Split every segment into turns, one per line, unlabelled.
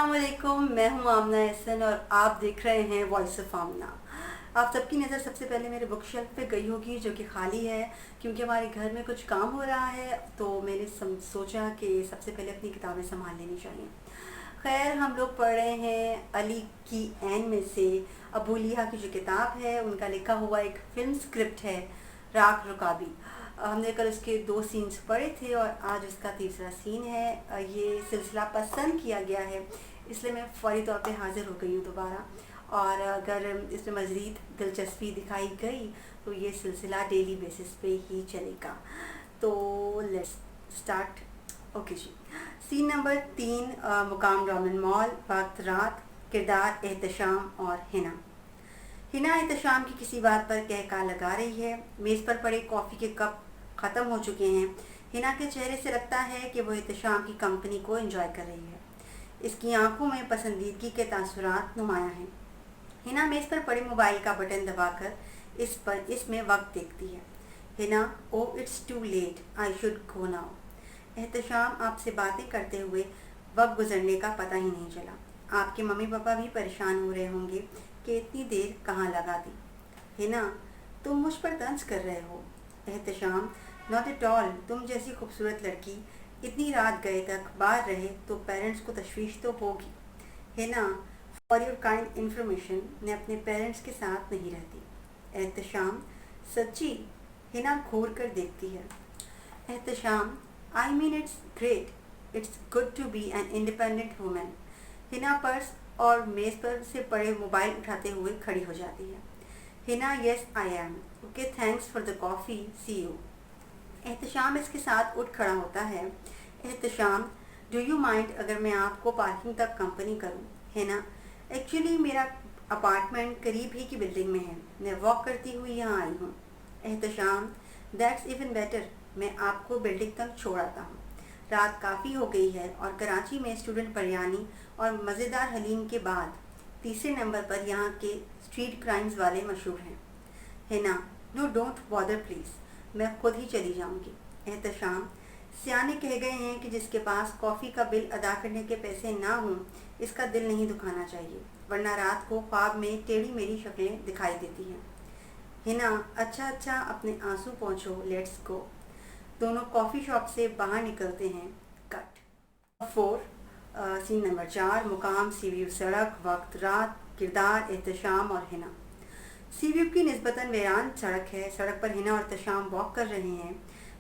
अस्सलाम वालेकुम, मैं हूं आमना एहसन और आप देख रहे हैं वॉइस ऑफ आमना। आप सबकी नज़र सबसे पहले मेरे बुक शेल्फ पे गई होगी जो कि खाली है, क्योंकि हमारे घर में कुछ काम हो रहा है। तो मैंने सोचा कि सबसे पहले अपनी किताबें संभाल लेनी चाहिए। खैर, हम लोग पढ़ रहे हैं अली की ऐन में से अबू लिहा की जो किताब है उनका लिखा हुआ एक फिल्म स्क्रिप्ट है, राग रुकाबी। हमने कल उसके 2 सीन्स पढ़े थे और आज उसका तीसरा सीन है। ये सिलसिला पसंद किया गया है, इसलिए मैं फौरी तौर पे हाज़िर हो गई हूँ दोबारा। और अगर इसमें मज़ीद दिलचस्पी दिखाई गई तो ये सिलसिला डेली बेसिस पे ही चलेगा। तो लेट्स स्टार्ट। ओके जी। सीन नंबर 3, मुकाम डॉमन मॉल, वक्त रात, किरदार एहतशाम और हिना। हिना एहतशाम की किसी बात पर कहका लगा रही है। मेज़ पर पड़े कॉफ़ी के कप ख़त्म हो चुके हैं। हिना के चेहरे से लगता है कि वो एहतशाम की कंपनी को एंजॉय कर रही है। इसकी आंखों में पसंदीदगी के तासुरात नुमायां हैं। हिना मेज़ पर पड़े मोबाइल का बटन दबाकर इसमें वक्त देखती है। Hina, oh it's too late, I should go now. Ehtesham, आपसे बातें करते हुए वक्त गुजरने का पता ही नहीं चला। आपके मम्मी पापा भी परेशान हो रहे होंगे कि इतनी देर कहाँ लगा दी। हिना, तुम मुझ पर तंज कर रहे हो। एहतशाम, नॉट एट ऑल, तुम जैसी खूबसूरत लड़की इतनी रात गए तक बाहर रहे तो पेरेंट्स को तशवीश तो होगी। Hina, for your kind information, मैं अपने पेरेंट्स के साथ नहीं रहती। एहतशाम, सच्ची? हिना घूर कर देखती है। Ehtesham, I mean it's great, it's good to be an independent women. Hina purse और मेज़ पर से पड़े मोबाइल उठाते हुए खड़ी हो जाती है। Hina, yes I am, okay thanks for the coffee, see you. Ehtesham इसके साथ उठ खड़ा होता है। एहतशाम, डू यू माइंड अगर मैं आपको पार्किंग तक कंपनी करूं? हिना, एक्चुअली मेरा अपार्टमेंट करीब ही की बिल्डिंग में है, मैं वॉक करती हुई यहाँ आई हूँ। एहतशाम, दैट्स इवन बेटर, मैं आपको बिल्डिंग तक छोड़ आता हूँ। रात काफ़ी हो गई है और कराची में स्टूडेंट बिरयानी और मज़ेदार हलीम के बाद तीसरे नंबर पर यहाँ के स्ट्रीट क्राइम्स वाले मशहूर हैं। Hina, no don't bother please, मैं खुद ही चली जाऊंगी। एहतशाम, सियाने कह गए हैं कि जिसके पास कॉफ़ी का बिल अदा करने के पैसे ना हों इसका दिल नहीं दुखाना चाहिए, वरना रात को ख्वाब में टेढ़ी मेढ़ी शक्लें दिखाई देती हैं। हिना, अच्छा अच्छा, अपने आंसू पोंछो, लेट्स गो। दोनों कॉफ़ी शॉप से बाहर निकलते हैं। कट 4, सीन नंबर 4, मुकाम सीव्यू सड़क, वक्त रात, किरदार एहतशाम और हिना। सीव्यू की निस्बतन वीरान सड़क है। सड़क पर हिना और एहतशाम वॉक कर रहे हैं।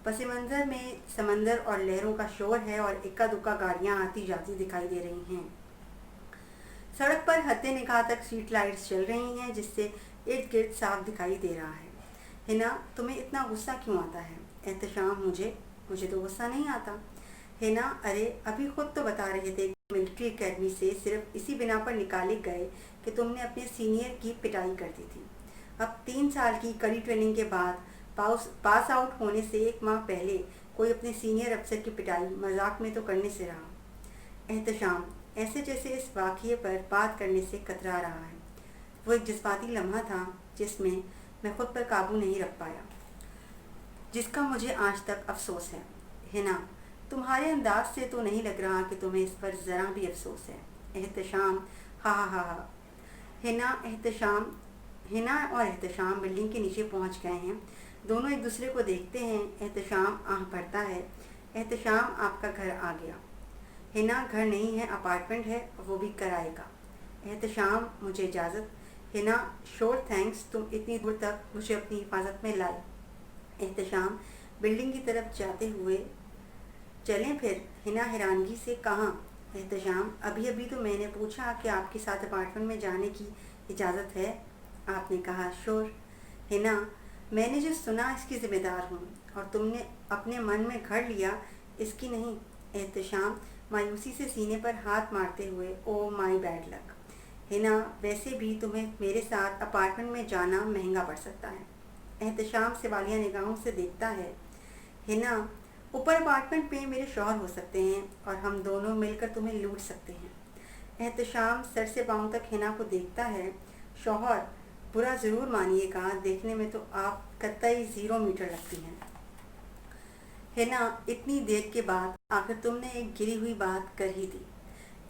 पस मंज़र में समंदर और लहरों का शोर है और इक्का दुक्का गाड़ियाँ आती जाती दिखाई दे रही हैं। सड़क पर हद्दे निगाह तक स्ट्रीट लाइट्स चल रही हैं, जिससे इर्द गिर्द साफ दिखाई दे रहा है। हिना, तुम्हें इतना गुस्सा क्यों आता है? एहतशाम, मुझे तो गुस्सा नहीं आता। हिना, अरे अभी खुद तो बता रहे थे कि मिलिट्री एकेडमी से सिर्फ इसी बिना पर निकाले गए कि तुमने अपने सीनियर की पिटाई कर दी थी। अब 3 साल की कड़ी ट्रेनिंग के बाद पास आउट होने से 1 माह पहले कोई अपने सीनियर अफसर की पिटाई मजाक में तो करने से रहा। एहतशाम, ऐसे जैसे इस वाक़ये पर बात करने से कतरा रहा है। वो एक जज्बाती लम्हा था जिसमें मैं खुद पर काबू नहीं रख पाया, जिसका मुझे आज तक अफसोस है। हिना, तुम्हारे अंदाज से तो नहीं लग रहा कि तुम्हें इस पर ज़रा भी अफसोस है। एहतशाम, हा हा हा हा। हिना और एहतशाम बिल्डिंग के नीचे पहुंच गए हैं। दोनों एक दूसरे को देखते हैं। एहतशाम आह भरता है। एहतशाम, आपका घर आ गया। हिना, घर नहीं है, अपार्टमेंट है, वो भी किराए का। एहतशाम, मुझे इजाज़त। हिना, श्योर थैंक्स, तुम इतनी दूर तक मुझे अपनी हिफाजत में लाए। एहतशाम बिल्डिंग की तरफ जाते हुए, चलें फिर? हिना हैरानगी से, कहाँ? एहतशाम, अभी अभी तो मैंने पूछा कि आपके साथ अपार्टमेंट में जाने की इजाज़त है, आपने कहा श्योर। हिना, मैंने जो सुना इसकी ज़िम्मेदार हूँ और तुमने अपने मन में घर लिया इसकी नहीं। एहतशाम मायूसी से सीने पर हाथ मारते हुए, ओ माई बैड लक। हिना, वैसे भी तुम्हें मेरे साथ अपार्टमेंट में जाना महंगा पड़ सकता है। एहतशाम सवालिया निगाहों से देखता है। हिना, ऊपर अपार्टमेंट में मेरे शौहर हो सकते हैं और हम दोनों मिलकर तुम्हें लूट सकते हैं। एहतशाम सर से पाँव तक हिना को देखता है। शौहर, बुरा ज़रूर मानिएगा, देखने में तो आप कतई 0 मीटर लगती हैं। हिना, इतनी देर के बाद आखिर तुमने एक गिरी हुई बात कर ही दी।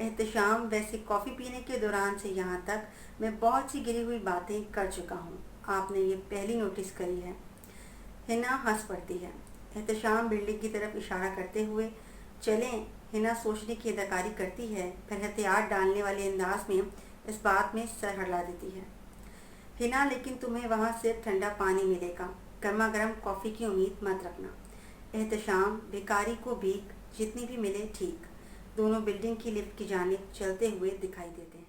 एहतशाम, वैसे कॉफ़ी पीने के दौरान से यहाँ तक मैं बहुत सी गिरी हुई बातें कर चुका हूँ, आपने ये पहली नोटिस करी है। हिना हंस पड़ती है। एहतशाम बिल्डिंग की तरफ इशारा करते हुए, चलें। हिना सोचने की अदाकारी करती है, फिर एहतियात डालने वाले अंदाज में इस बात में सर हिला देती है। हिना, लेकिन तुम्हें वहाँ सिर्फ ठंडा पानी मिलेगा, गर्मा गर्म कॉफ़ी की उम्मीद मत रखना। एहतशाम, भिखारी को भीख जितनी भी मिले ठीक। दोनों बिल्डिंग की लिफ्ट की जानिब चलते हुए दिखाई देते हैं।